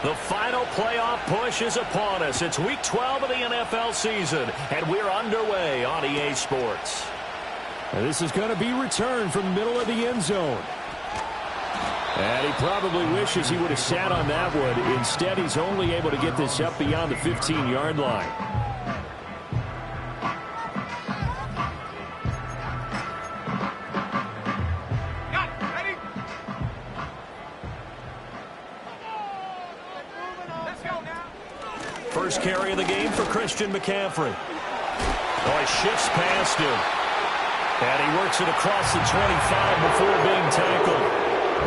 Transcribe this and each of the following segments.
The final playoff push is upon us. It's Week 12 of the NFL season, and we're underway on EA Sports. And this is going to be returned from the middle of the end zone. And he probably wishes he would have sat on that one. Instead, he's only able to get this up beyond the 15-yard line. First carry of the game for Christian McCaffrey. Oh, he shifts past him. And he works it across the 25 before being tackled.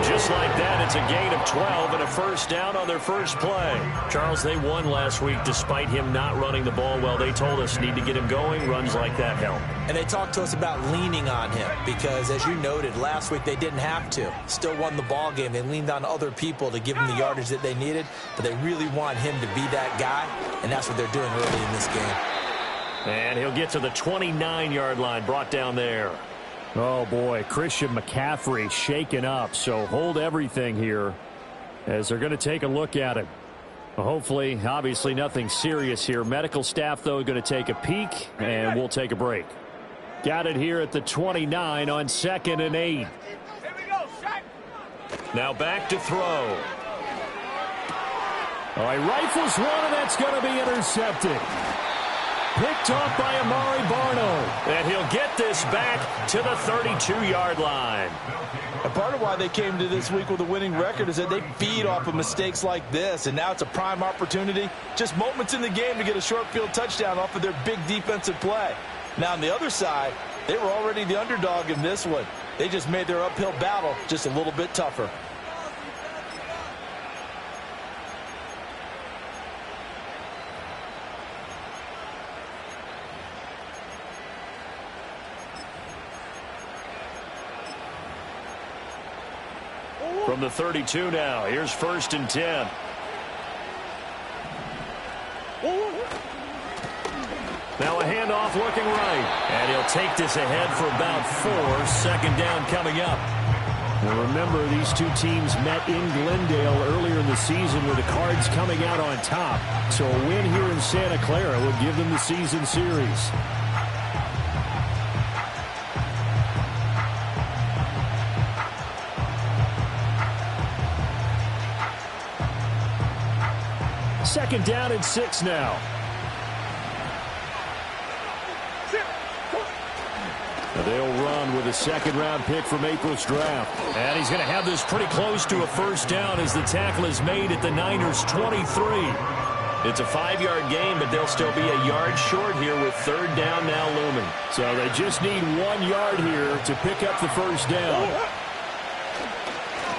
Just like that, it's a gain of 12 and a first down on their first play. Charles, they won last week despite him not running the ball well. They told us need to get him going. Runs like that help. And they talked to us about leaning on him because, as you noted, last week they didn't have to. Still won the ball game. They leaned on other people to give him the yardage that they needed, but they really want him to be that guy, and that's what they're doing early in this game. And he'll get to the 29-yard line, brought down there. Oh, boy, Christian McCaffrey shaken up, so hold everything here as they're going to take a look at him. Hopefully, obviously nothing serious here. Medical staff, though, going to take a peek, and we'll take a break. Got it here at the 29 on 2nd and 8. Here we go, Shaq. Now back to throw. All right, rifles one, and that's going to be intercepted. Picked off by Amari Barno. And he'll get this back to the 32-yard line. And part of why they came to this week with a winning record is that they feed off of mistakes like this, and now it's a prime opportunity, just moments in the game to get a short field touchdown off of their big defensive play. Now on the other side, they were already the underdog in this one. They just made their uphill battle just a little bit tougher. From the 32 now, here's 1st and 10. Now a handoff looking right. And he'll take this ahead for about 4. 2nd down coming up. Now remember, these two teams met in Glendale earlier in the season with the Cards coming out on top. So a win here in Santa Clara would give them the season series. Second down and 6 now. They'll run with a 2nd-round pick from April's draft. And he's going to have this pretty close to a first down as the tackle is made at the Niners' 23. It's a 5-yard gain, but they'll still be a yard short here with 3rd down now looming. So they just need 1 yard here to pick up the first down.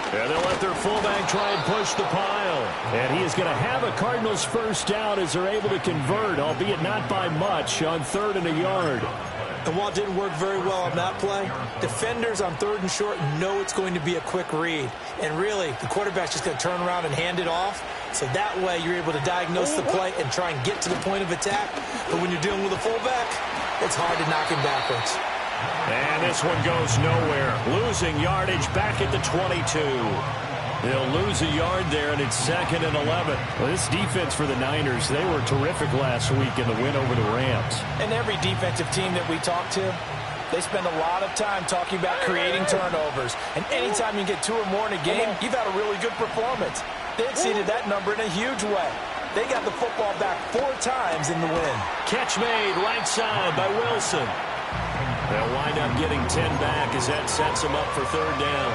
And they'll let their fullback try and push the pile. And he is going to have a Cardinals first down as they're able to convert, albeit not by much, on 3rd and a yard. And while it didn't work very well on that play, defenders on 3rd and short know it's going to be a quick read. And really, the quarterback's just going to turn around and hand it off. So that way, you're able to diagnose the play and try and get to the point of attack. But when you're dealing with a fullback, it's hard to knock him backwards. And this one goes nowhere. Losing yardage back at the 22. They'll lose a yard there, and it's 2nd and 11. Well, this defense for the Niners, they were terrific last week in the win over the Rams. And every defensive team that we talk to, they spend a lot of time talking about creating turnovers. And anytime you get 2 or more in a game, you've had a really good performance. They exceeded that number in a huge way. They got the football back 4 times in the win. Catch made right side by Wilson. They'll wind up getting 10 back as that sets them up for 3rd down.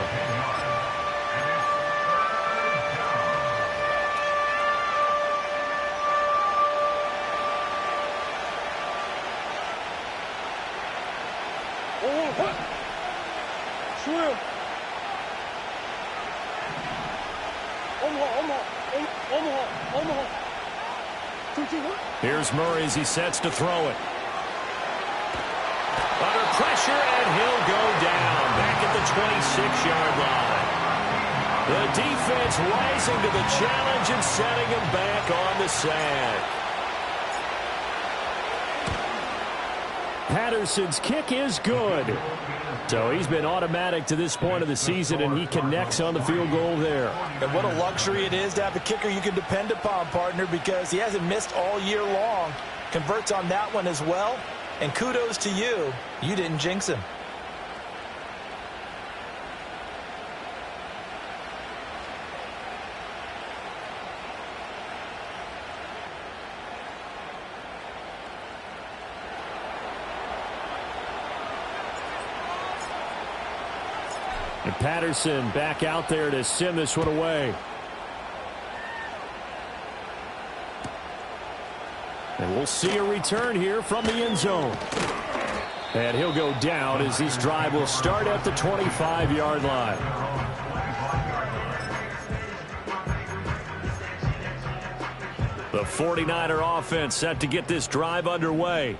Here's Murray as he sets to throw it. Under pressure, and he'll go down back at the 26-yard line. The defense rising to the challenge and setting him back on the sack. Patterson's kick is good. So he's been automatic to this point of the season, and he connects on the field goal there. And what a luxury it is to have a kicker you can depend upon, partner, because he hasn't missed all year long. Converts on that one as well. And kudos to you. You didn't jinx him. And Patterson back out there to send this one away. And we'll see a return here from the end zone. And he'll go down as this drive will start at the 25-yard line. The 49er offense set to get this drive underway.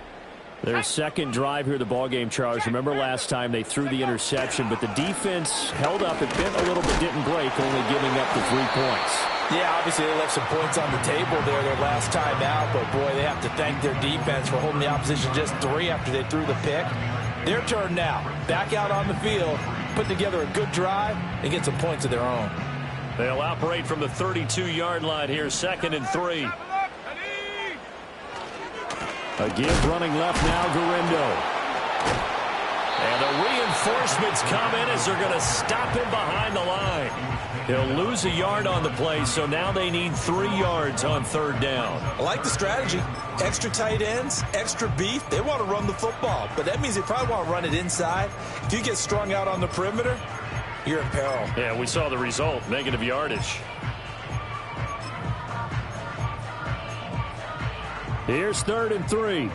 Their second drive here, the ballgame, Charles. Remember last time they threw the interception, but the defense held up. It bent a little but didn't break, only giving up the 3 points. Yeah, obviously they left some points on the table there their last time out, but boy, they have to thank their defense for holding the opposition just 3 after they threw the pick. Their turn now. Back out on the field, put together a good drive, and get some points of their own. They'll operate from the 32-yard line here, 2nd and 3. A give running left now, Garindo. And the reinforcements come in as they're going to stop him behind the line. He'll lose a yard on the play, so now they need 3 yards on 3rd down. I like the strategy. Extra tight ends, extra beef. They want to run the football, but that means they probably want to run it inside. If you get strung out on the perimeter, you're in peril. Yeah, we saw the result, negative yardage. Here's 3rd and 3.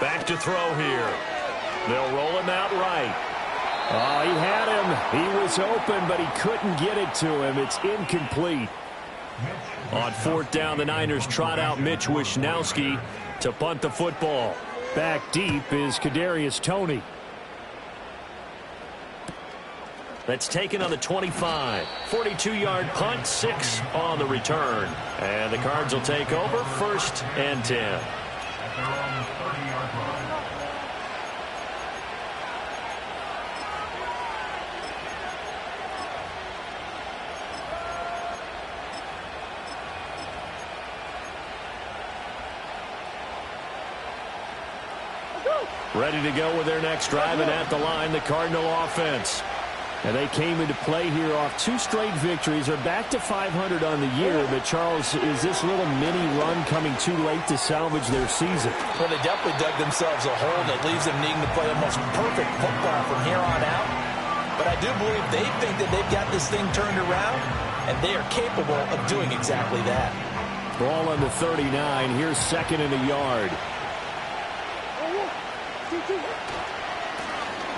Back to throw here. They'll roll him out right. Oh, he had him. He was open, but he couldn't get it to him. It's incomplete. On 4th down, the Niners trot out Mitch Wishnowski to punt the football. Back deep is Kadarius Toney. That's taken on the 25. 42-yard punt, 6 on the return. And the Cards will take over, 1st and 10. Ready to go with their next drive, and at the line, the Cardinal offense. And they came into play here off 2 straight victories. They're back to 500 on the year. But, Charles, is this little mini run coming too late to salvage their season? Well, they definitely dug themselves a hole that leaves them needing to play almost perfect football from here on out. But I do believe they think that they've got this thing turned around, and they are capable of doing exactly that. Ball on the 39. Here's 2nd and a yard.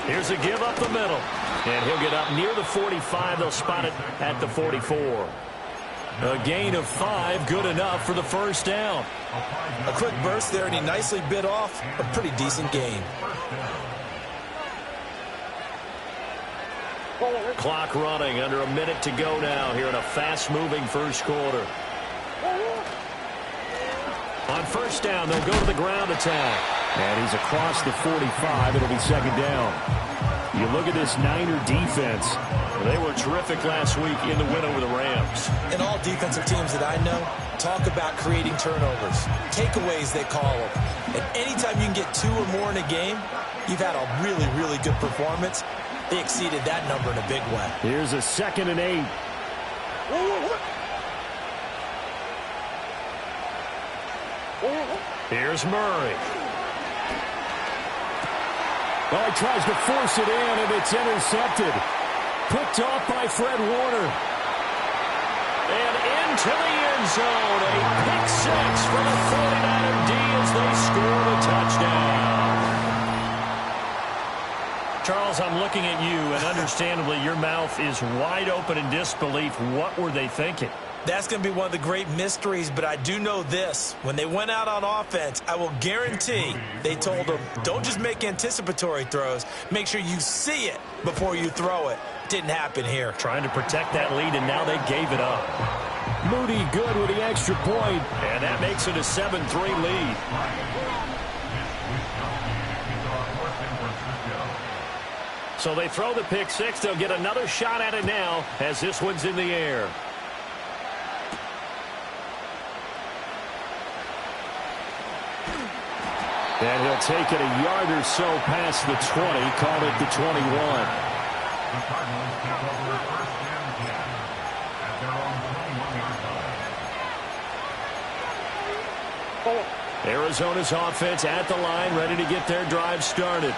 Here's a give up the middle. And he'll get up near the 45. They'll spot it at the 44. A gain of 5, good enough for the 1st down. A quick burst there, and he nicely bit off a pretty decent gain. Clock running, under a minute to go now here in a fast-moving 1st quarter. On 1st down, they'll go to the ground attack. And he's across the 45. It'll be 2nd down. You look at this Niner defense. They were terrific last week in the win over the Rams. And all defensive teams that I know talk about creating turnovers. Takeaways, they call them. And anytime you can get 2 or more in a game, you've had a really, really good performance. They exceeded that number in a big way. Here's a 2nd and 8. Here's Murray. Well, he tries to force it in, and it's intercepted. Picked off by Fred Warner. And into the end zone. A pick 6 for the 49er D as they score the touchdown. Charles, I'm looking at you, and understandably, your mouth is wide open in disbelief. What were they thinking? That's going to be one of the great mysteries, but I do know this. When they went out on offense, I will guarantee they told them, don't just make anticipatory throws. Make sure you see it before you throw it. didn't happen here. Trying to protect that lead, and now they gave it up. Moody good with the extra point. And that makes it a 7-3 lead. So they throw the pick six. They'll get another shot at it now as this one's in the air. And he'll take it a yard or so past the 20, called it the 21. Arizona's offense at the line, ready to get their drive started.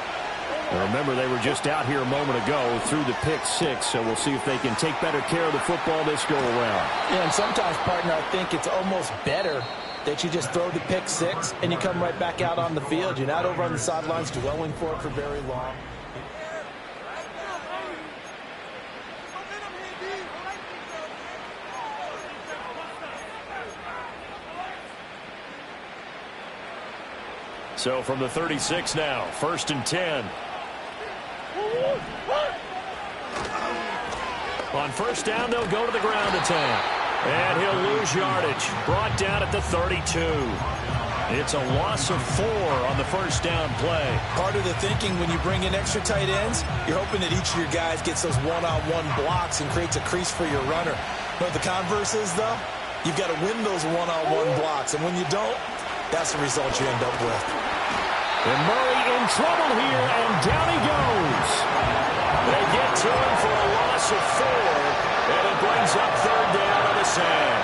And remember, they were just out here a moment ago through the pick six, so we'll see if they can take better care of the football this go around. Yeah, and sometimes, partner, I think it's almost better that you just throw the pick six and you come right back out on the field. You're not over on the sidelines dwelling for it for very long. So from the 36 now, 1st and 10. On first down, they'll go to the ground attack. And he'll lose yardage. Brought down at the 32. It's a loss of 4 on the first down play. Part of the thinking when you bring in extra tight ends, you're hoping that each of your guys gets those one-on-one blocks and creates a crease for your runner. But the converse is, though, you've got to win those one-on-one blocks. And when you don't, that's the result you end up with. And Murray in trouble here, and down he goes. They get to him for a loss of 4, and it brings up 3rd down on the sand.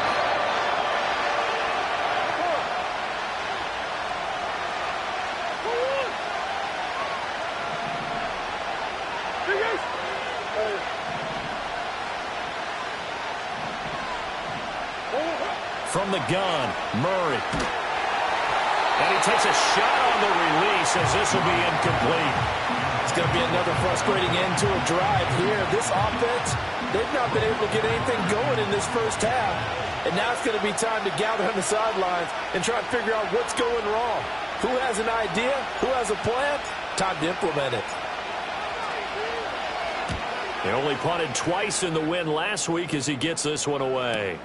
From the gun, Murray. And he takes a shot on the release as this will be incomplete. It's going to be another frustrating end to a drive here. This offense, they've not been able to get anything going in this first half. And now it's going to be time to gather on the sidelines and try to figure out what's going wrong. Who has an idea? Who has a plan? Time to implement it. They only punted twice in the win last week as he gets this one away.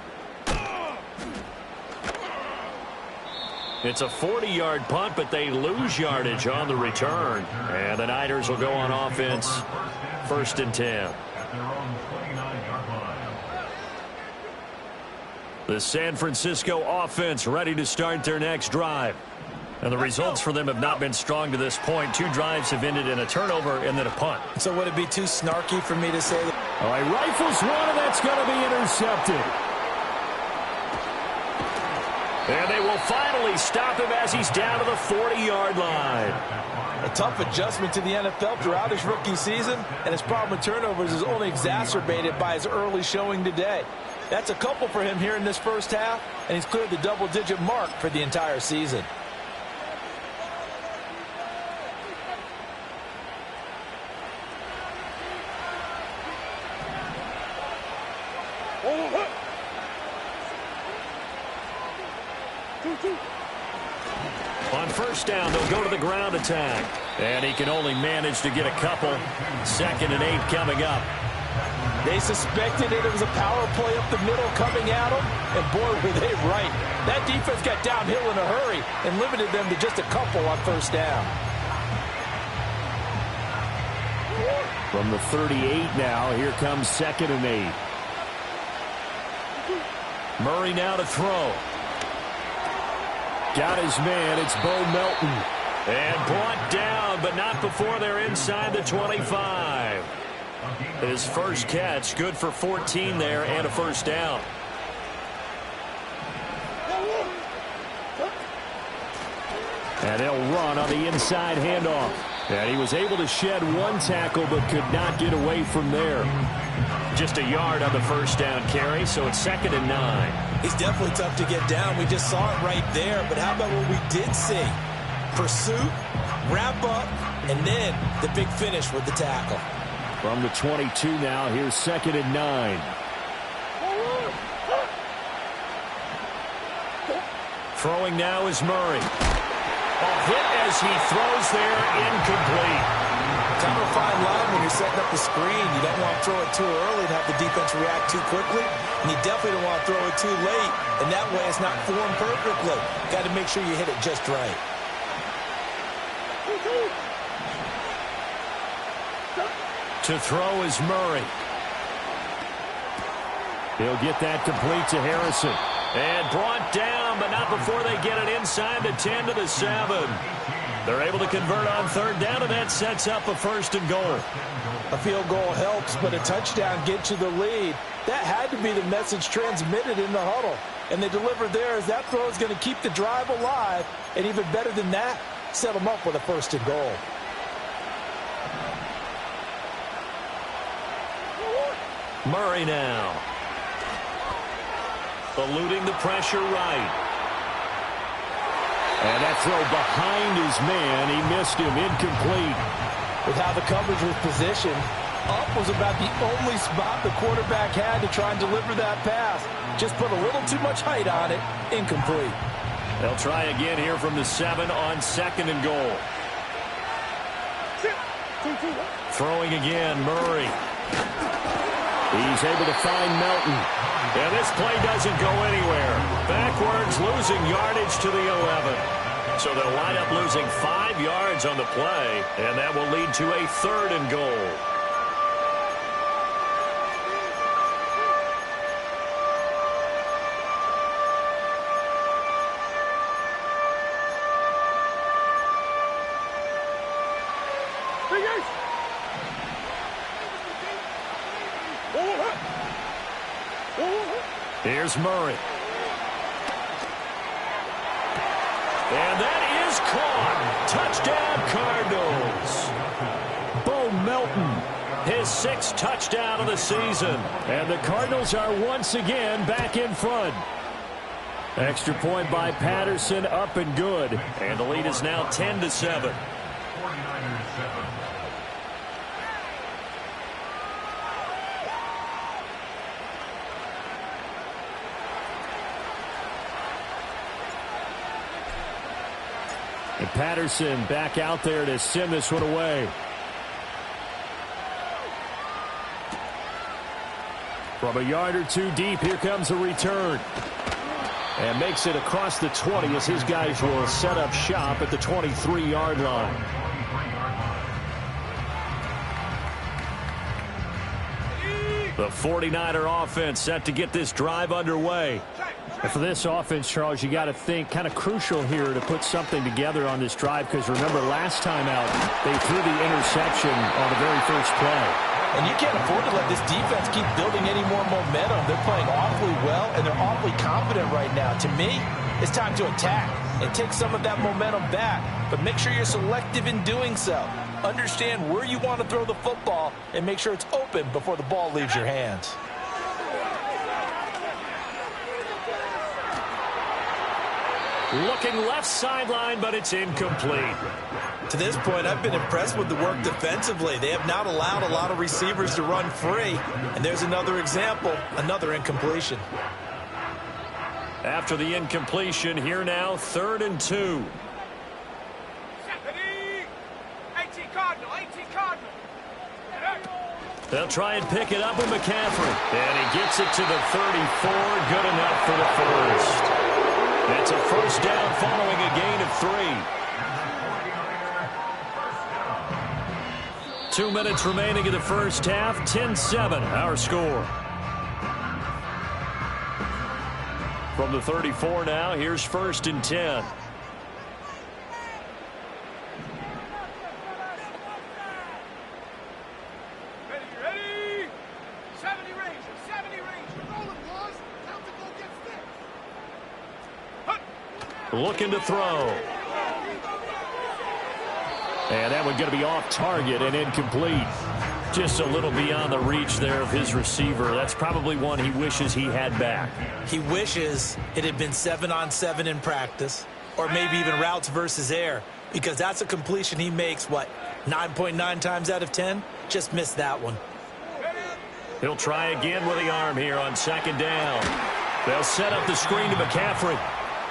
It's a 40-yard punt, but they lose yardage on the return. And the Niners will go on offense, 1st and 10. The San Francisco offense ready to start their next drive. And the results for them have not been strong to this point. 2 drives have ended in a turnover and then a punt. So would it be too snarky for me to say that? All right, rifles one, and that's going to be intercepted. And they will finally stop him as he's down to the 40-yard line. A tough adjustment to the NFL throughout his rookie season, and his problem with turnovers is only exacerbated by his early showing today. That's a couple for him here in this first half, and he's cleared the double-digit mark for the entire season. On first down, they'll go to the ground attack. And he can only manage to get a couple. 2nd and 8 coming up. They suspected it was a power play up the middle coming at them, and boy, were they right. That defense got downhill in a hurry and limited them to just a couple on first down. From the 38 now, here comes 2nd and 8. Murray now to throw. Got his man. It's Bo Melton. And brought down, but not before they're inside the 25. His first catch, good for 14 there and a first down. And they'll run on the inside handoff. And he was able to shed 1 tackle, but could not get away from there. Just a yard on the first down carry, so it's 2nd and 9. He's definitely tough to get down. We just saw it right there. But how about what we did see? Pursuit, wrap up, and then the big finish with the tackle. From the 22 now, here's 2nd and 9. Throwing now is Murray. A hit as he throws there, incomplete. Kind of a fine line when you're setting up the screen. You don't want to throw it too early and have the defense react too quickly. And you definitely don't want to throw it too late. And that way it's not formed perfectly. Got to make sure you hit it just right. To throw is Murray. He'll get that complete to Harrison. And brought down, but not before they get it inside the 10 to the 7. They're able to convert on third down, and that sets up a first and goal. A field goal helps, but a touchdown gets you the lead. That had to be the message transmitted in the huddle. And they delivered theirs. That throw is going to keep the drive alive. And even better than that, set them up with a first and goal. Murray now. Eluding the pressure right. And that throw behind his man. He missed him. Incomplete. With how the coverage was positioned, up was about the only spot the quarterback had to try and deliver that pass. Just put a little too much height on it. Incomplete. They'll try again here from the 7 on second and goal. Throwing again, Murray. He's able to find Melton. And this play doesn't go anywhere. Backwards, losing yardage to the 11. So they'll wind up losing 5 yards on the play, and that will lead to a third and goal. Here's Murray. And that is caught. Touchdown, Cardinals. Bo Melton. His 6th touchdown of the season. And the Cardinals are once again back in front. Extra point by Patterson, up and good. And the lead is now 10 to 7. And Patterson back out there to send this one away. From a yard or two deep, here comes a return. And makes it across the 20 as his guys will set up shop at the 23-yard line. The 49er offense set to get this drive underway. And for this offense, Charles, you got to think kind of crucial here to put something together on this drive, because remember last time out they threw the interception on the very first play. And you can't afford to let this defense keep building any more momentum. They're playing awfully well, and they're awfully confident right now. To me, it's time to attack and take some of that momentum back, but make sure you're selective in doing so. Understand where you want to throw the football and make sure it's open before the ball leaves your hands. Looking left sideline, but it's incomplete. To this point, I've been impressed with the work defensively. They have not allowed a lot of receivers to run free. And there's another example, another incompletion. After the incompletion, here now, 3rd and 2. They'll try and pick it up with McCaffrey. And he gets it to the 34. Good enough for the first. It's a first down following a gain of 3. 2 minutes remaining in the first half. 10-7, our score. From the 34 now, here's 1st and 10. Ready? 70 range. 70 range. We're rolling, boys. Time to go get fit. Looking to throw. And that one going to be off target and incomplete. Just a little beyond the reach there of his receiver. That's probably one he wishes he had back. He wishes it had been 7-on-7 in practice, or maybe even routes versus air, because that's a completion he makes, 9.9 times out of 10? Just missed that one. He'll try again with the arm here on 2nd down. They'll set up the screen to McCaffrey.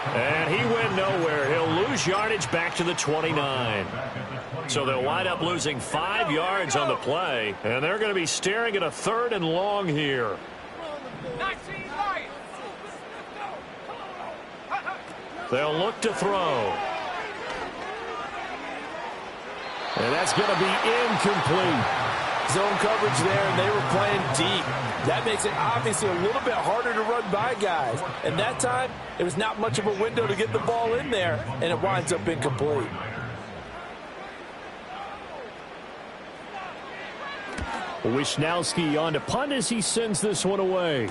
And he went nowhere. He'll lose yardage back to the 29. So they'll wind up losing 5 yards on the play. And they're going to be staring at a 3rd and long here. They'll look to throw. And that's going to be incomplete. Zone coverage there, and they were playing deep. That makes it obviously a little bit harder to run by guys. And that time, it was not much of a window to get the ball in there, and it winds up incomplete. Wisnowski on to punt as he sends this one away.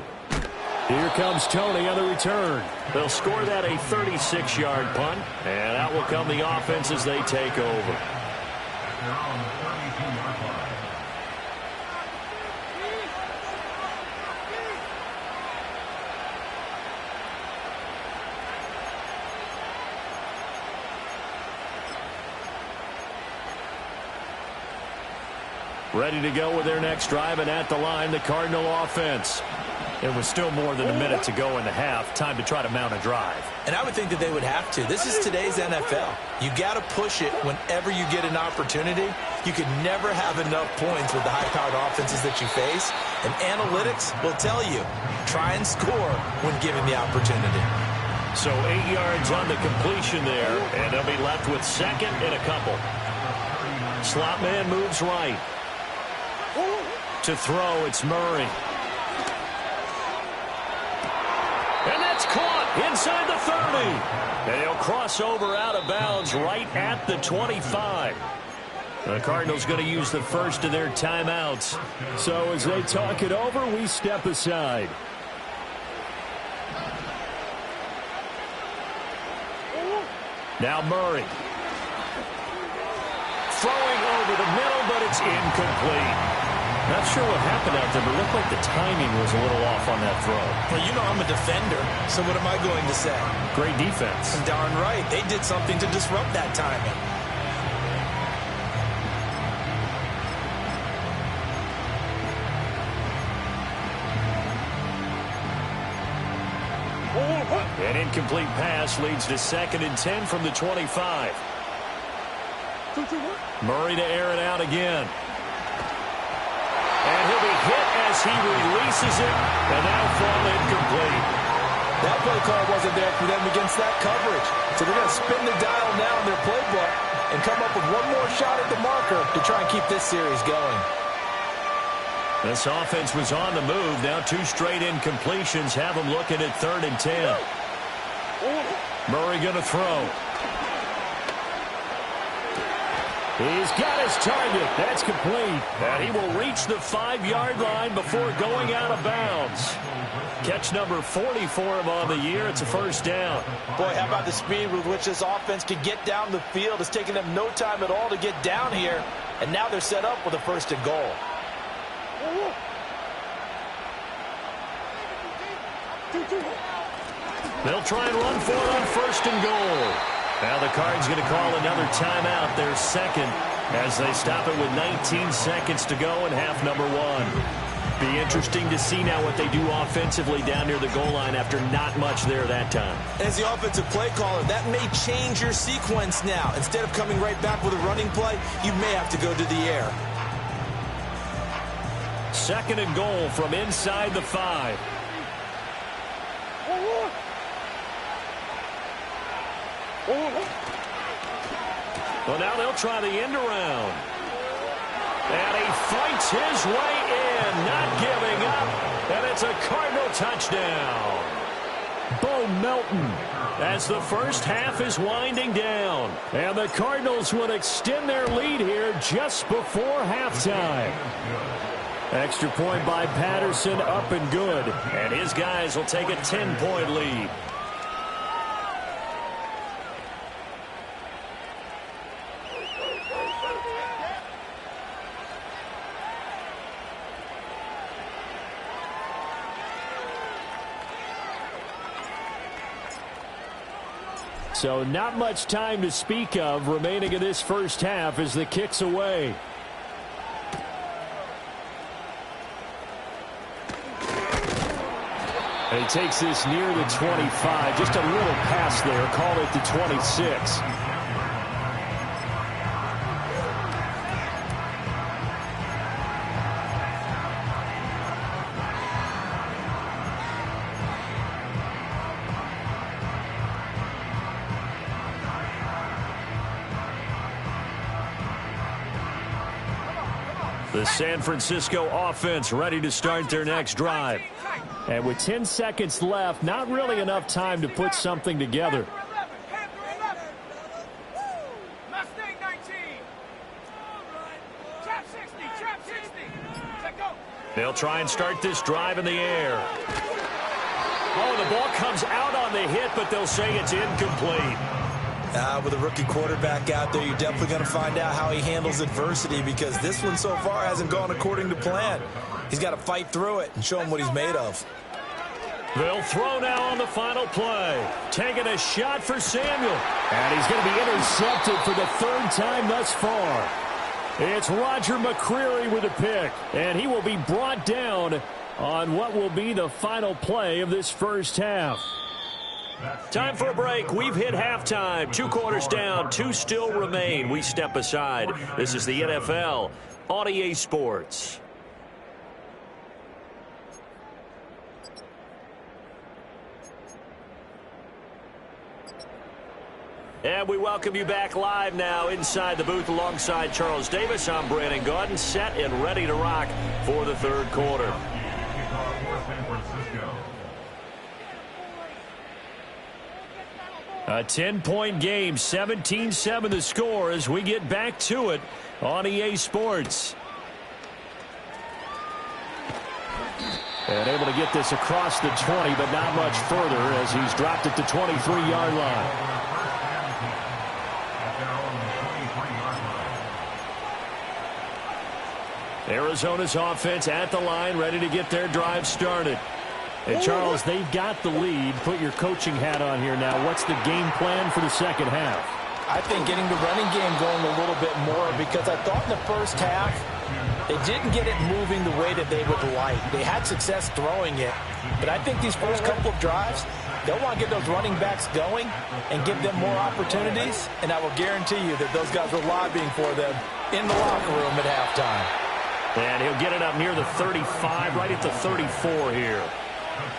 Here comes Tony on the return. They'll score that a 36-yard punt, and out will come the offense as they take over. Ready to go with their next drive, and at the line, the Cardinal offense. It was still more than a minute to go in the half. Time to try to mount a drive. And I would think that they would have to. This is today's NFL. You got to push it whenever you get an opportunity. You can never have enough points with the high-powered offenses that you face. And analytics will tell you, try and score when given the opportunity. So 8 yards on the completion there, and they'll be left with 2nd and a couple. Slot man moves right. To throw, it's Murray. And that's caught inside the 30. And he'll cross over out of bounds right at the 25. The Cardinals going to use the first of their timeouts. So as they talk it over, we step aside. Now Murray. Throwing over the middle, but it's incomplete. Not sure what happened out there, but it looked like the timing was a little off on that throw. Well, you know I'm a defender, so what am I going to say? Great defense. Darn right. They did something to disrupt that timing. An incomplete pass leads to 2nd and 10 from the 25. Murray to air it out again. And he'll be hit as he releases it, and that'll fall incomplete. That play call wasn't there for them against that coverage. So they're going to spin the dial now in their playbook and come up with one more shot at the marker to try and keep this series going. This offense was on the move. Now 2 straight incompletions have them looking at 3rd and 10. Murray going to throw. He's got his target. That's complete. And he will reach the 5-yard line before going out of bounds. Catch number 40 for him on the year. It's a first down. Boy, how about the speed with which this offense could get down the field? It's taken them no time at all to get down here. And now they're set up with a 1st and goal. They'll try and run for it on 1st and goal. Now the Cards going to call another timeout, their 2nd, as they stop it with 19 seconds to go in half number 1. Be interesting to see now what they do offensively down near the goal line after not much there that time. As the offensive play caller, that may change your sequence now. Instead of coming right back with a running play, you may have to go to the air. 2nd and goal from inside the 5. Well, now they'll try the end around. And he fights his way in, not giving up. And it's a Cardinal touchdown. Bo Melton, as the first half is winding down. And the Cardinals would extend their lead here just before halftime. Extra point by Patterson, up and good. And his guys will take a 10-point lead. So not much time to speak of remaining in this first half as the kick's away. And he takes this near the 25. Just a little pass there. Call it the 26. The San Francisco offense ready to start their next drive. And with 10 seconds left, not really enough time to put something together. Mustang 19. Trap 60, trap 60. Let go. They'll try and start this drive in the air. Oh, the ball comes out on the hit, but they'll say it's incomplete. With a rookie quarterback out there, you're definitely going to find out how he handles adversity, because this one so far hasn't gone according to plan. He's got to fight through it and show him what he's made of. They'll throw now on the final play. Taking a shot for Samuel. And he's going to be intercepted for the third time thus far. It's Roger McCreary with a pick, and he will be brought down on what will be the final play of this first half. Time for a break. We've hit halftime. 2 quarters down. 2 still remain. We step aside. This is the NFL on EA Sports. And we welcome you back live now inside the booth alongside Charles Davis. I'm Brandon Gaudin, set and ready to rock for the third quarter. A 10-point game, 17-7 the score as we get back to it on EA Sports. And able to get this across the 20, but not much further as he's dropped at the 23-yard line. Arizona's offense at the line, ready to get their drive started. And, Charles, they've got the lead. Put your coaching hat on here now. What's the game plan for the second half? I think getting the running game going a little bit more, because I thought in the first half they didn't get it moving the way that they would like. They had success throwing it, but I think these first couple of drives, they'll want to get those running backs going and give them more opportunities, and I will guarantee you that those guys were lobbying for them in the locker room at halftime. And he'll get it up near the 35, right at the 34 here.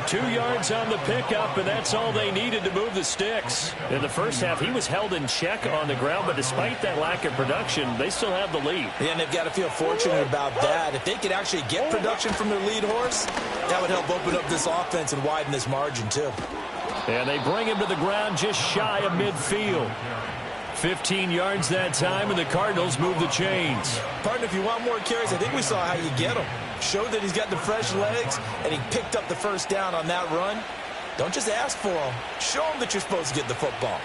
2 yards on the pickup, and that's all they needed to move the sticks. In the first half, he was held in check on the ground, but despite that lack of production, they still have the lead. Yeah, and they've got to feel fortunate about that. If they could actually get production from their lead horse, that would help open up this offense and widen this margin, too. And they bring him to the ground just shy of midfield. 15 yards that time, and the Cardinals move the chains. Partner, if you want more carries, I think we saw how you get them. Showed that he's got the fresh legs, and he picked up the first down on that run. Don't just ask for them. Show them that you're supposed to get the football.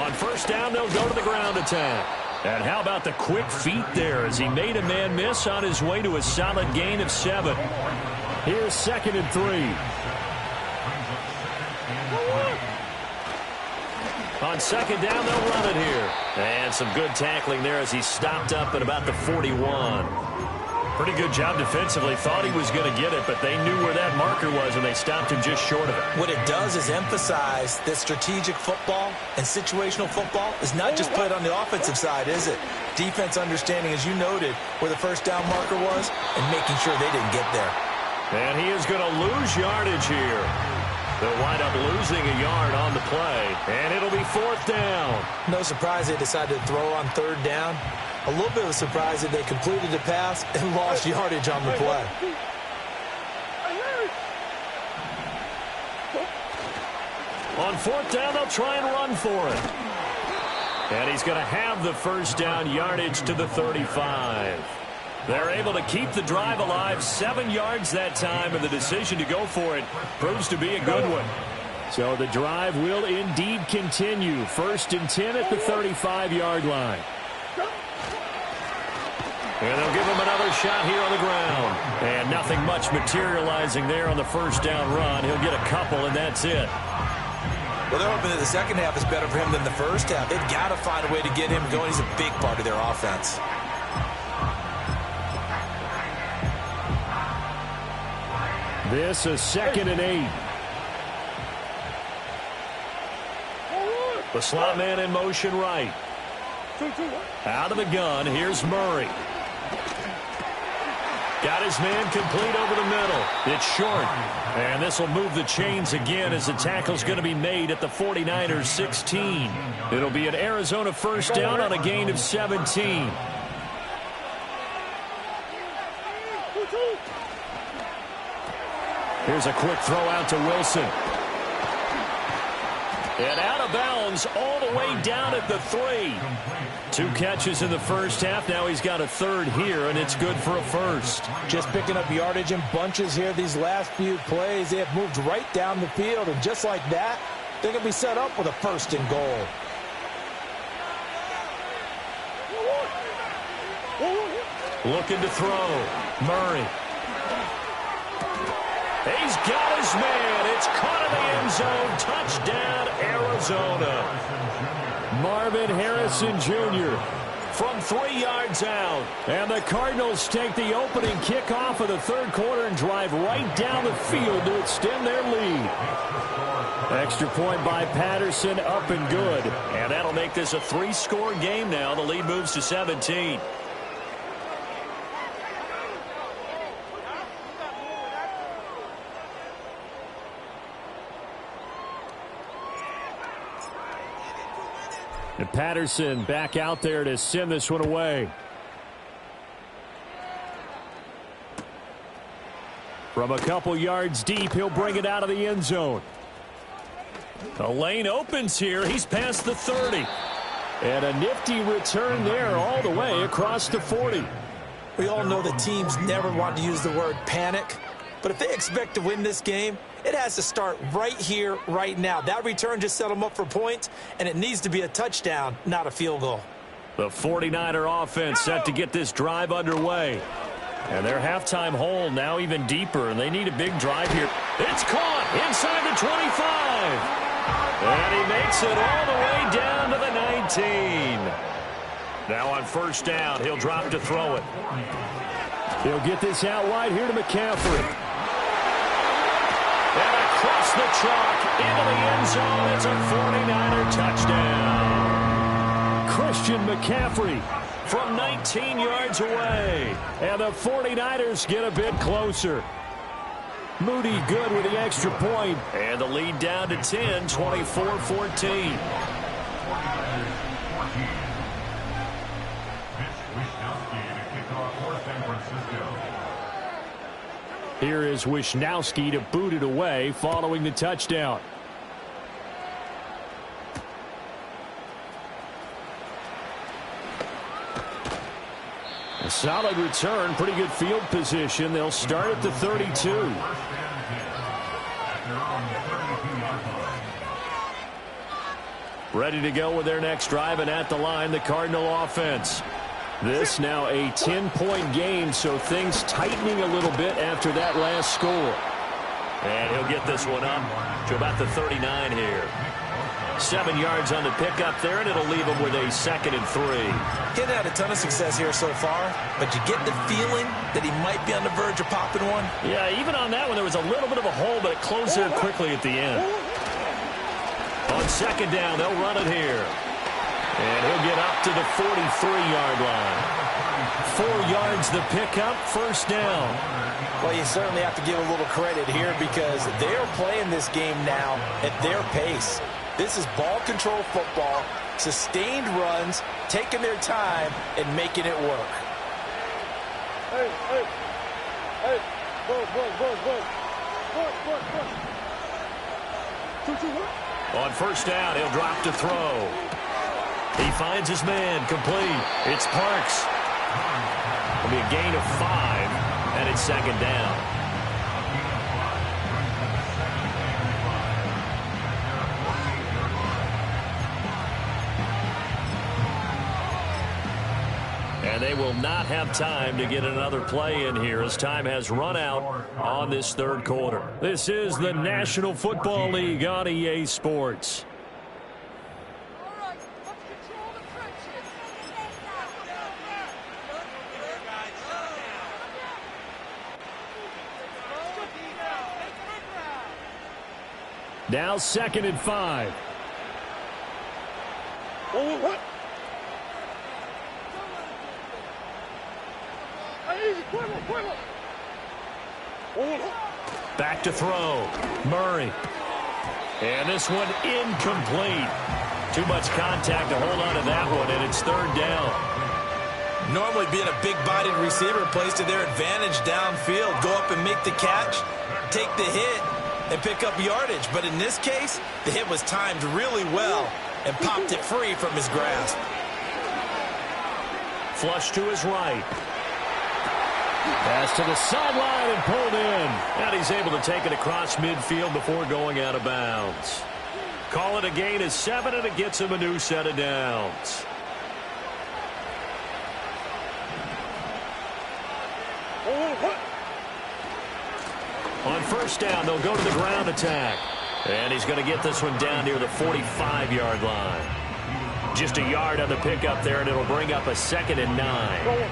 On first down, they'll go to the ground attack. And how about the quick feet there as he made a man miss on his way to a solid gain of 7. Here's 2nd and 3. On second down, they'll run it here. And some good tackling there as he stopped up at about the 41. Pretty good job defensively. Thought he was going to get it, but they knew where that marker was, and they stopped him just short of it. What it does is emphasize that strategic football and situational football is not just played on the offensive side, is it? Defense understanding, as you noted, where the first down marker was and making sure they didn't get there. And he is going to lose yardage here. They'll wind up losing a yard on the play, and it'll be 4th down. No surprise they decided to throw on 3rd down. A little bit of a surprise that they completed the pass and lost yardage on the play. On 4th down, they'll try and run for it. And he's going to have the first down yardage to the 35. They're able to keep the drive alive, 7 yards that time, and the decision to go for it proves to be a good one. So the drive will indeed continue. 1st and 10 at the 35-yard line. And they'll give him another shot here on the ground. And nothing much materializing there on the first down run. He'll get a couple, and that's it. Well, they're hoping that the second half is better for him than the first half. They've got to find a way to get him going. He's a big part of their offense. This is 2nd and 8. The slot man in motion right. Out of the gun, here's Murray. Got his man complete over the middle. It's short. And this will move the chains again as the tackle's going to be made at the 49ers 16. It'll be an Arizona first down on a gain of 17. Here's a quick throw out to Wilson. And out of bounds all the way down at the 3. 2 catches in the first half. Now he's got a third here, and it's good for a first. Just picking up yardage in bunches here these last few plays. They have moved right down the field, and just like that, they're going to be set up with a first and goal. Looking to throw. Murray. He's got his man. It's caught in the end zone. Touchdown, Arizona. Marvin Harrison Jr. from 3 yards out. And the Cardinals take the opening kickoff of the third quarter and drive right down the field to extend their lead. Extra point by Patterson, up and good. And that'll make this a 3-score game now. The lead moves to 17. And Patterson back out there to send this one away. From a couple yards deep, he'll bring it out of the end zone. The lane opens here. He's past the 30. And a nifty return there all the way across the 40. We all know the teams never want to use the word panic. But if they expect to win this game, it has to start right here, right now. That return just set them up for points, and it needs to be a touchdown, not a field goal. The 49er offense set to get this drive underway. And their halftime hole now even deeper, and they need a big drive here. It's caught inside the 25. And he makes it all the way down to the 19. Now on first down, he'll drop to throw it. He'll get this out wide here to McCaffrey. And across the chalk into the end zone. It's a 49er touchdown. Christian McCaffrey from 19 yards away. And the 49ers get a bit closer. Moody good with the extra point. And the lead down to 10, 24-14. Here is Wisnowski to boot it away following the touchdown. A solid return, pretty good field position. They'll start at the 32. Ready to go with their next drive, and at the line, the Cardinal offense. This now a 10-point game, so things tightening a little bit after that last score. And he'll get this one up to about the 39 here. 7 yards on the pickup there, and it'll leave him with a 2nd and 3. He hasn't had a ton of success here so far, but you get the feeling that he might be on the verge of popping one. Yeah, even on that one, there was a little bit of a hole, but it closed there quickly at the end. On second down, they'll run it here. And he'll get up to the 43-yard line. 4 yards the pickup, first down. Well, you certainly have to give a little credit here because they're playing this game now at their pace. This is ball control football, sustained runs, taking their time, and making it work. Hey, hey, hey, go. On first down, he'll drop to throw. He finds his man, complete. It's Parks. It'll be a gain of 5, and it's second down. And they will not have time to get another play in here as time has run out on this third quarter. This is the National Football League on EA Sports. Now 2nd and 5. Back to throw. Murray. And this one incomplete. Too much contact to hold on to that one, and it's 3rd down. Normally being a big-bodied receiver plays to their advantage downfield. Go up and make the catch, take the hit, and pick up yardage. But in this case, the hit was timed really well and popped it free from his grasp. Flush to his right. Pass to the sideline and pulled in. And he's able to take it across midfield before going out of bounds. Call it a gain of 7, and it gets him a new set of downs. On 1st down, they'll go to the ground attack. And he's going to get this one down near the 45-yard line. Just a yard on the pickup there, and it'll bring up a 2nd and 9.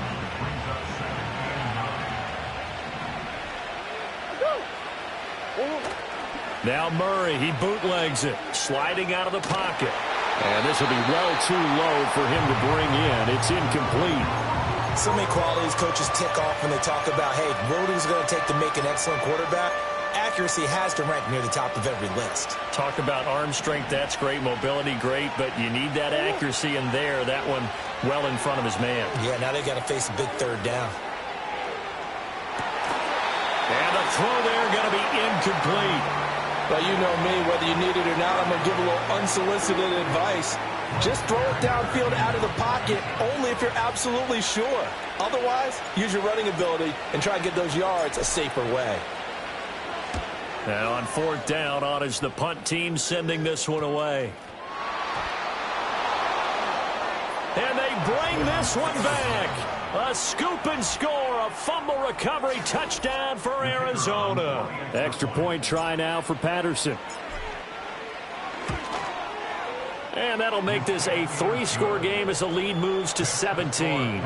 Now Murray, he bootlegs it, sliding out of the pocket. And this will be well too low for him to bring in. It's incomplete. So many qualities coaches tick off when they talk about, hey, what is it going to take to make an excellent quarterback? Accuracy has to rank near the top of every list. Talk about arm strength, that's great. Mobility, great. But you need that accuracy in there. That one well in front of his man. Yeah, now they got to face a big 3rd down. And the throw there going to be incomplete. But you know me, whether you need it or not, I'm going to give a little unsolicited advice. Just throw it downfield out of the pocket only if you're absolutely sure. Otherwise, use your running ability and try to get those yards a safer way. Now on 4th down, on is the punt team sending this one away. And they bring this one back. A scoop and score, a fumble recovery touchdown for Arizona. Extra point try now for Patterson. And that'll make this a 3-score game as the lead moves to 17.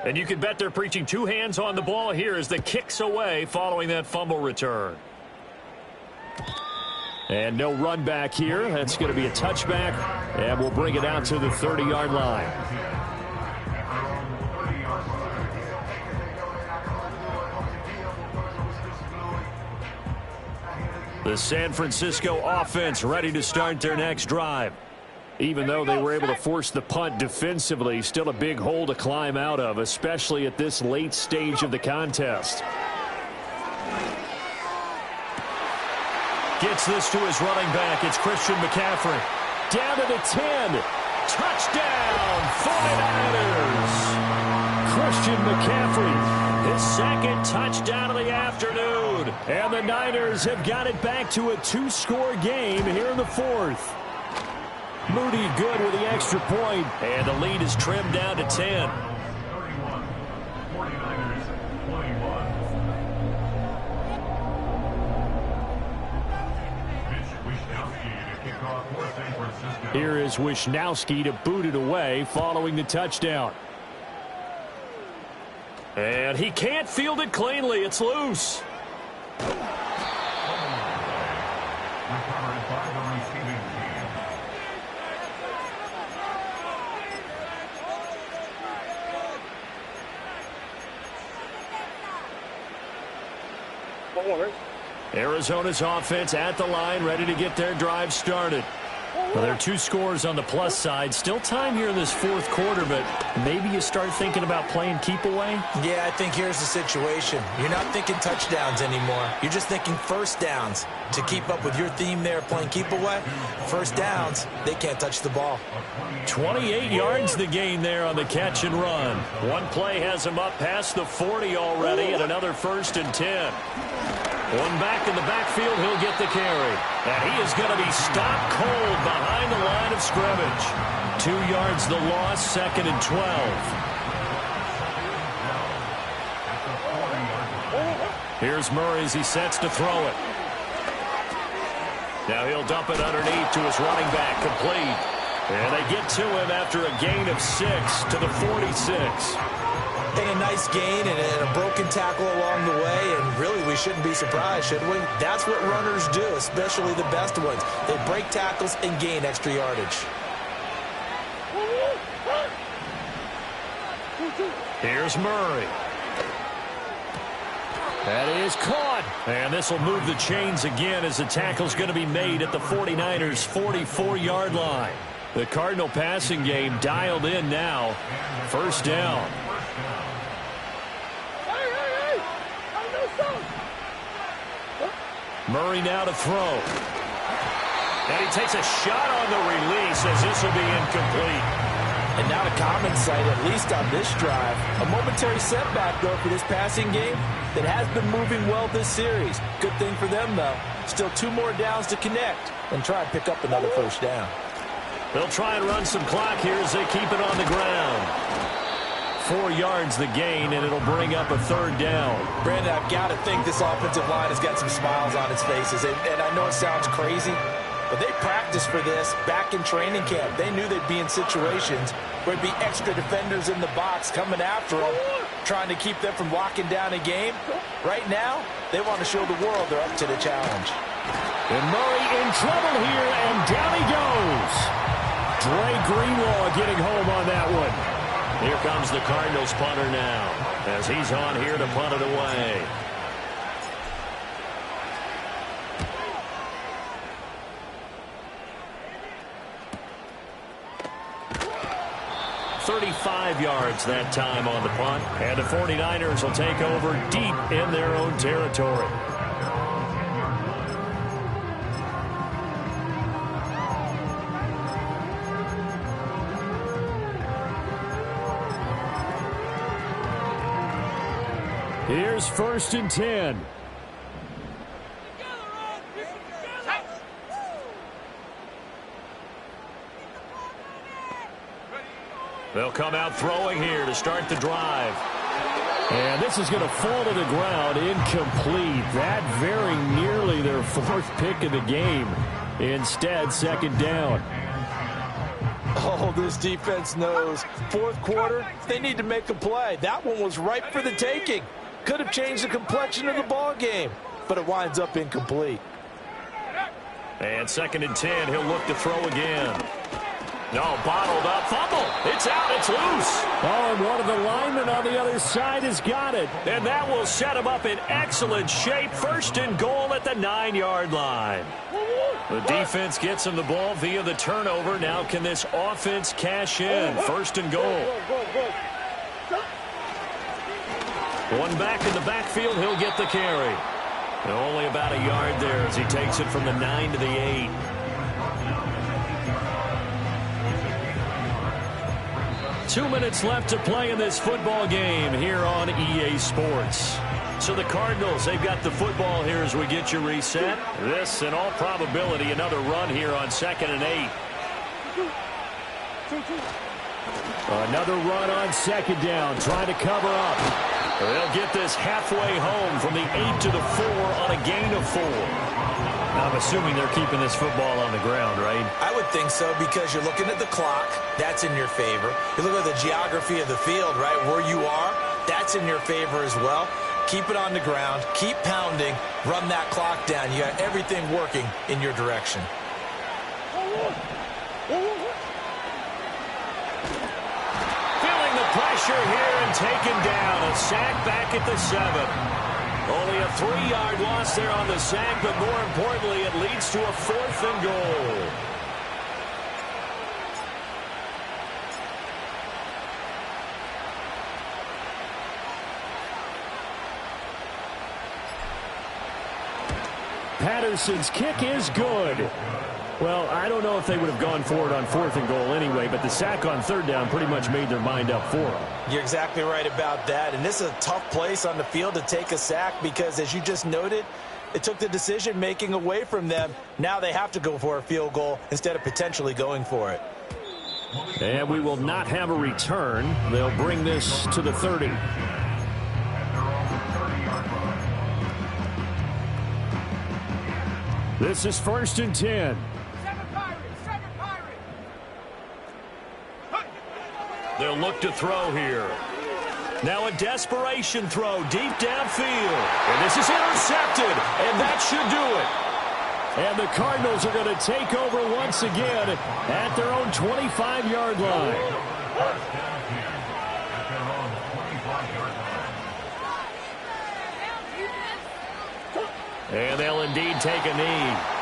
And you can bet they're preaching 2 hands on the ball here as the kick's away following that fumble return. And no run back here. That's going to be a touchback. And we'll bring it out to the 30-yard line. The San Francisco offense ready to start their next drive. Even though they were able to force the punt defensively, still a big hole to climb out of, especially at this late stage of the contest. Gets this to his running back. It's Christian McCaffrey. Down to the 10. Touchdown, 49ers. Christian McCaffrey. His 2nd touchdown of the afternoon. And the Niners have got it back to a 2-score game here in the 4th. Moody good with the extra point. And the lead is trimmed down to 10. Here is Wisnowski to boot it away following the touchdown. And he can't field it cleanly. It's loose. Arizona's offense at the line, ready to get their drive started. Well, there are 2 scores on the plus side. Still time here in this 4th quarter, but maybe you start thinking about playing keep away? Yeah, I think here's the situation. You're not thinking touchdowns anymore. You're just thinking 1st downs. To keep up with your theme there, playing keep away, 1st downs, they can't touch the ball. 28 yards the gain there on the catch and run. One play has him up past the 40 already, and another 1st and 10. One back in the backfield, he'll get the carry. And he is going to be stopped cold behind the line of scrimmage. 2 yards the loss, 2nd and 12. Here's Murray as he sets to throw it. Now he'll dump it underneath to his running back, complete. And they get to him after a gain of 6 to the 46. And a nice gain and a broken tackle along the way, and really we shouldn't be surprised, should we? That's what runners do, especially the best ones. They break tackles and gain extra yardage. Here's Murray. That is caught. And this will move the chains again as the tackle's going to be made at the 49ers' 44-yard line. The Cardinal passing game dialed in now. First down. Murray now to throw. And he takes a shot on the release as this will be incomplete. And not a common sight, at least on this drive. A momentary setback, though, for this passing game that has been moving well this series. Good thing for them, though. Still 2 more downs to connect and try and pick up another first down. They'll try and run some clock here as they keep it on the ground. 4 yards the gain, and it'll bring up a third down. Brandon, I've got to think this offensive line has got some smiles on its faces. And I know it sounds crazy, but they practiced for this back in training camp. They knew they'd be in situations where there'd be extra defenders in the box coming after them, trying to keep them from locking down a game. Right now, they want to show the world they're up to the challenge. And Murray in trouble here, and down he goes. Dre Greenlaw getting home on that one. Here comes the Cardinals punter now, as he's on here to punt it away. .35 yards that time on the punt. And the 49ers will take over deep in their own territory. Here's 1st and 10. They'll come out throwing here to start the drive. And this is going to fall to the ground, incomplete. That very nearly their 4th pick of the game. Instead, 2nd down. Oh, this defense knows. 4th quarter, they need to make a play. That one was ripe for the taking. Could have changed the complexion of the ball game, but it winds up incomplete. And 2nd and 10, he'll look to throw again. No, bottled up, fumble. It's out, it's loose. Oh, and one of the linemen on the other side has got it. And that will set him up in excellent shape. 1st and goal at the 9-yard line. The defense gets him the ball via the turnover. Now can this offense cash in? 1st and goal. One back in the backfield, he'll get the carry. And only about a yard there as he takes it from the 9 to the 8. Two minutes left to play in this football game here on EA Sports. So the Cardinals, they've got the football here as we get you reset. This, in all probability, another run here on 2nd and 8. Another run on 2nd down, trying to cover up. They'll get this halfway home from the 8 to the 4 on a gain of 4. I'm assuming they're keeping this football on the ground, right? I would think so, because you're looking at the clock. That's in your favor. You look at the geography of the field, right, where you are. That's in your favor as well. Keep it on the ground. Keep pounding. Run that clock down. You got everything working in your direction. Feeling the pressure here and taken down. A sack back at the 7. Only a 3-yard loss there on the sack, but more importantly, it leads to a 4th and goal. Patterson's kick is good. Well, I don't know if they would have gone for it on 4th and goal anyway, but the sack on 3rd down pretty much made their mind up for them. You're exactly right about that. And this is a tough place on the field to take a sack because, as you just noted, it took the decision-making away from them. Now they have to go for a field goal instead of potentially going for it. And we will not have a return. They'll bring this to the 30. This is 1st and 10. They'll look to throw here. Now a desperation throw deep downfield. And this is intercepted, and that should do it. And the Cardinals are going to take over once again at their own 25-yard line. And they'll indeed take a knee.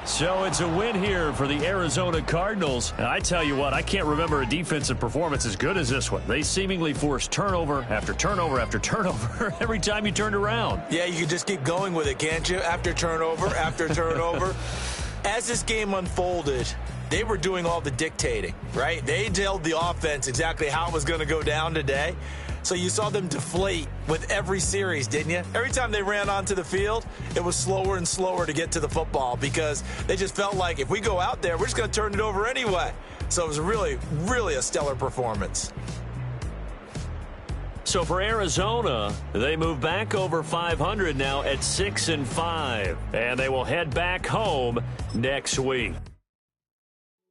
So it's a win here for the Arizona Cardinals. And I tell you what, I can't remember a defensive performance as good as this one. They seemingly forced turnover after turnover after turnover every time you turned around. Yeah, you can just keep going with it, can't you? After turnover, after turnover. As this game unfolded, they were doing all the dictating, right? They told the offense exactly how it was going to go down today. So you saw them deflate with every series, didn't you? Every time they ran onto the field, it was slower and slower to get to the football because they just felt like if we go out there, we're just going to turn it over anyway. So it was really, really a stellar performance. So for Arizona, they move back over 500 now at 6-5. And they will head back home next week.